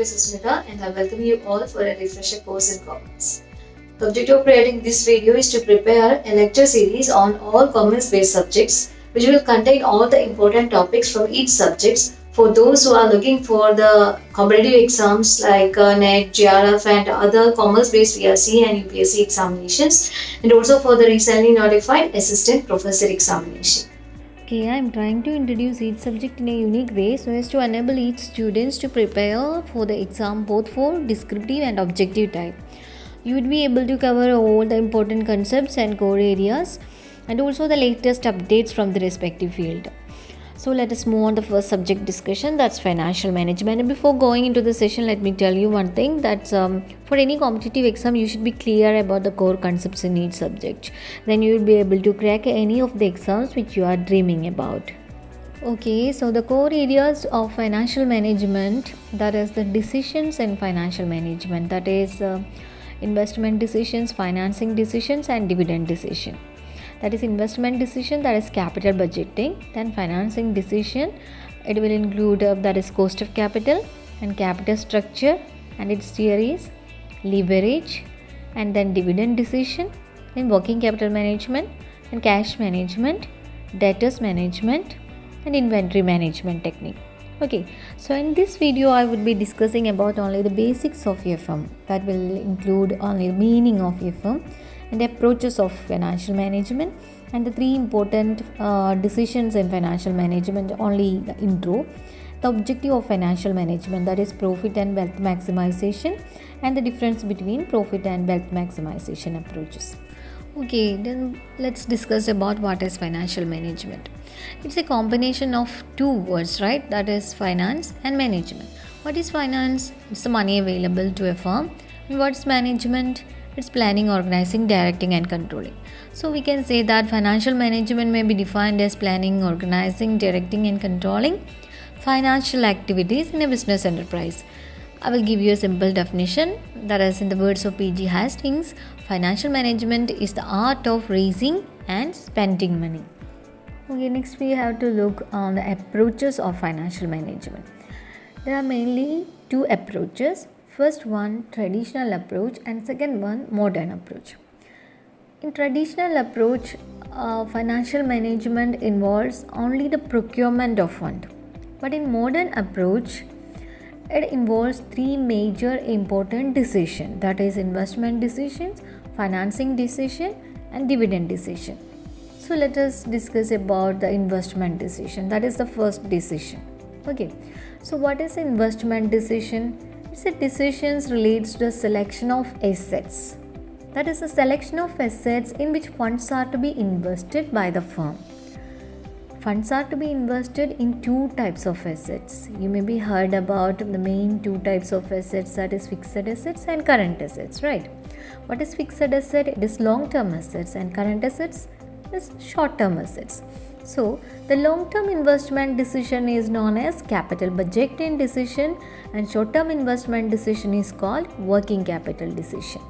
is Susmita and I welcome you all for a refresher course in commerce. The objective of creating this video is to prepare a lecture series on all commerce-based subjects, which will contain all the important topics from each subject for those who are looking for the competitive exams like NET, GRF and other commerce-based VRC and UPSC examinations, and also for the recently notified assistant professor examination. Okay, I am trying to introduce each subject in a unique way so as to enable each students to prepare for the exam both for descriptive and objective type. You would be able to cover all the important concepts and core areas and also the latest updates from the respective field. So let us move on to the first subject discussion, that's financial management. And before going into the session, let me tell you one thing, that for any competitive exam you should be clear about the core concepts in each subject. Then you will be able to crack any of the exams which you are dreaming about. Okay, so the core areas of financial management, that is the decisions in financial management, that is investment decisions, financing decisions and dividend decision. That is investment decision, that is capital budgeting. Then financing decision, it will include that is cost of capital and capital structure and its theories, leverage, and then dividend decision, then working capital management and cash management, debtors management and inventory management technique. Okay, so in this video I would be discussing about only the basics of FM, that will include only the meaning of FM and approaches of financial management and the three important decisions in financial management, only the intro, the objective of financial management, that is profit and wealth maximization, and the difference between profit and wealth maximization approaches. Okay, then let's discuss about what is financial management. It's a combination of two words, right? That is finance and management. What is finance? It's the money available to a firm. And what is management? It's planning, organizing, directing and controlling. So we can say that financial management may be defined as planning, organizing, directing and controlling financial activities in a business enterprise. I will give you a simple definition, that is in the words of P.G. Hastings, financial management is the art of raising and spending money. Okay, next we have to look on the approaches of financial management. There are mainly two approaches. First one, traditional approach, and second one, modern approach. In traditional approach, financial management involves only the procurement of fund. But in modern approach, it involves three major important decisions, that is investment decisions, financing decision and dividend decision. So let us discuss about the investment decision, that is the first decision. Okay, so what is investment decision? It's a decisions relates to the selection of assets. That is a selection of assets in which funds are to be invested by the firm. Funds are to be invested in two types of assets. You may be heard about the main two types of assets, that is fixed assets and current assets, right? What is fixed asset? It is long-term assets, and current assets is short-term assets. So the long-term investment decision is known as capital budgeting decision and short-term investment decision is called working capital decision.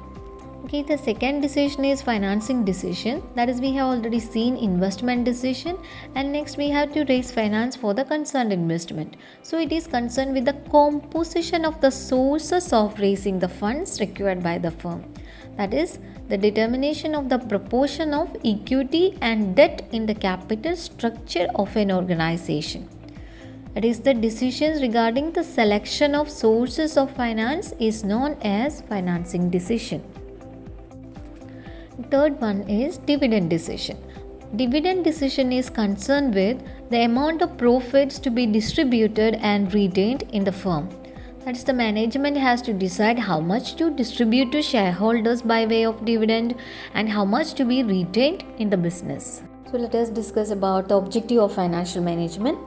Okay, the second decision is financing decision, that is we have already seen investment decision, and next we have to raise finance for the concerned investment. So it is concerned with the composition of the sources of raising the funds required by the firm, that is the determination of the proportion of equity and debt in the capital structure of an organization. It is the decisions regarding the selection of sources of finance is known as financing decision. Third one is dividend decision. Dividend decision is concerned with the amount of profits to be distributed and retained in the firm. That is, the management has to decide how much to distribute to shareholders by way of dividend and how much to be retained in the business. So let us discuss about the objective of financial management.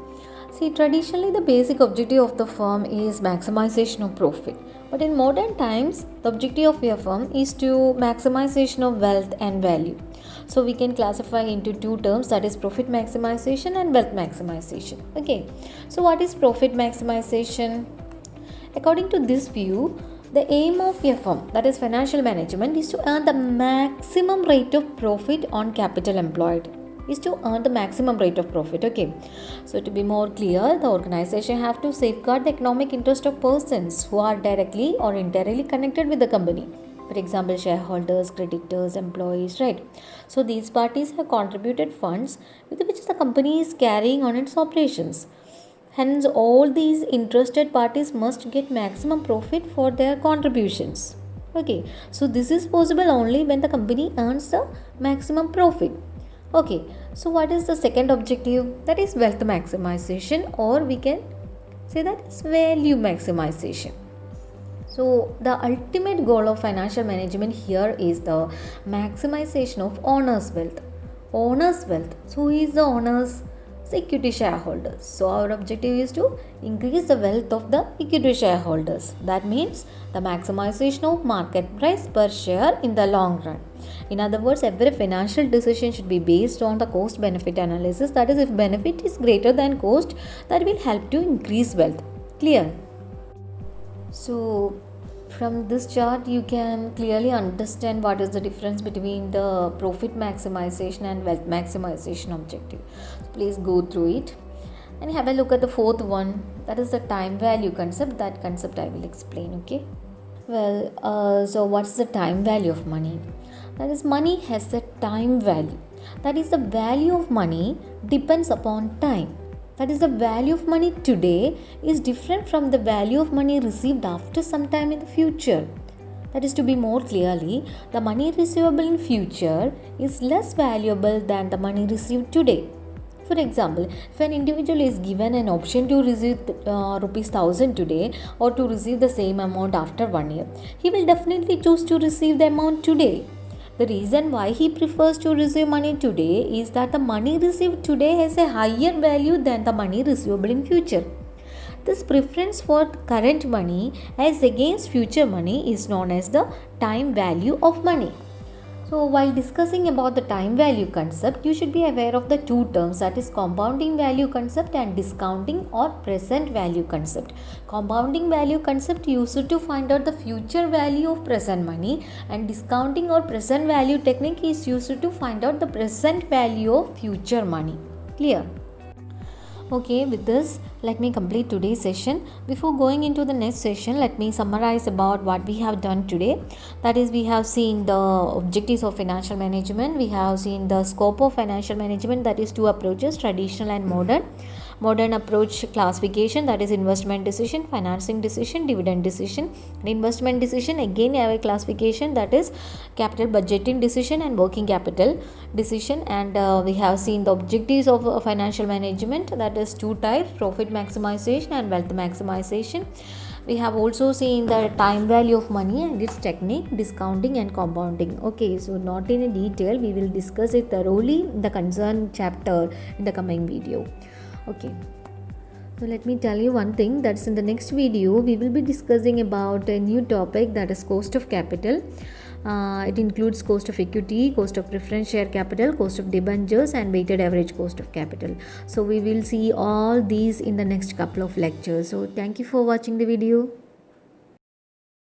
See, traditionally the basic objective of the firm is maximization of profit. But in modern times, the objective of a firm is to maximization of wealth and value. So we can classify into two terms, that is profit maximization and wealth maximization. Okay, so what is profit maximization? According to this view, the aim of a firm, that is financial management, is to earn the maximum rate of profit on capital employed. is to earn the maximum rate of profit. Okay, so to be more clear, the organization have to safeguard the economic interest of persons who are directly or indirectly connected with the company. For example, shareholders, creditors, employees, right? So these parties have contributed funds with which the company is carrying on its operations. Hence, all these interested parties must get maximum profit for their contributions. Okay, so this is possible only when the company earns the maximum profit. Okay, so what is the second objective? That is wealth maximization, or we can say that is value maximization. So, the ultimate goal of financial management here is the maximization of owner's wealth. Owner's wealth. So, who is the owners? Equity shareholders. So, our objective is to increase the wealth of the equity shareholders. That means the maximization of market price per share in the long run. In other words, every financial decision should be based on the cost benefit analysis. That is, if benefit is greater than cost, that will help to increase wealth. Clear? So, from this chart you can clearly understand what is the difference between the profit maximization and wealth maximization objective. So please go through it and have a look at the fourth one, that is the time value concept. That concept I will explain. Okay, well, so what's the time value of money? That is, money has a time value. That is, the value of money depends upon time. That is, the value of money today is different from the value of money received after some time in the future. That is, to be more clearly, the money receivable in future is less valuable than the money received today. For example, if an individual is given an option to receive rupees 1000 today or to receive the same amount after 1 year, he will definitely choose to receive the amount today. The reason why he prefers to receive money today is that the money received today has a higher value than the money receivable in future. This preference for current money as against future money is known as the time value of money. So while discussing about the time value concept, you should be aware of the two terms, that is compounding value concept and discounting or present value concept. Compounding value concept used to find out the future value of present money, and discounting or present value technique is used to find out the present value of future money. Clear? Okay, with this, let me complete today's session. Before going into the next session, let me summarize about what we have done today. That is, we have seen the objectives of financial management. We have seen the scope of financial management, that is two approaches, traditional and modern. Modern approach classification, that is investment decision, financing decision, dividend decision. Investment decision, again I have a classification, that is capital budgeting decision and working capital decision. And we have seen the objectives of financial management, that is two types, profit maximization and wealth maximization. We have also seen the time value of money and its technique, discounting and compounding. Okay, so not in a detail, we will discuss it thoroughly in the concerned chapter in the coming video. Okay, so let me tell you one thing, that's in the next video we will be discussing about a new topic, that is cost of capital. It includes cost of equity, cost of preference share capital, cost of debentures and weighted average cost of capital. So we will see all these in the next couple of lectures. So thank you for watching the video.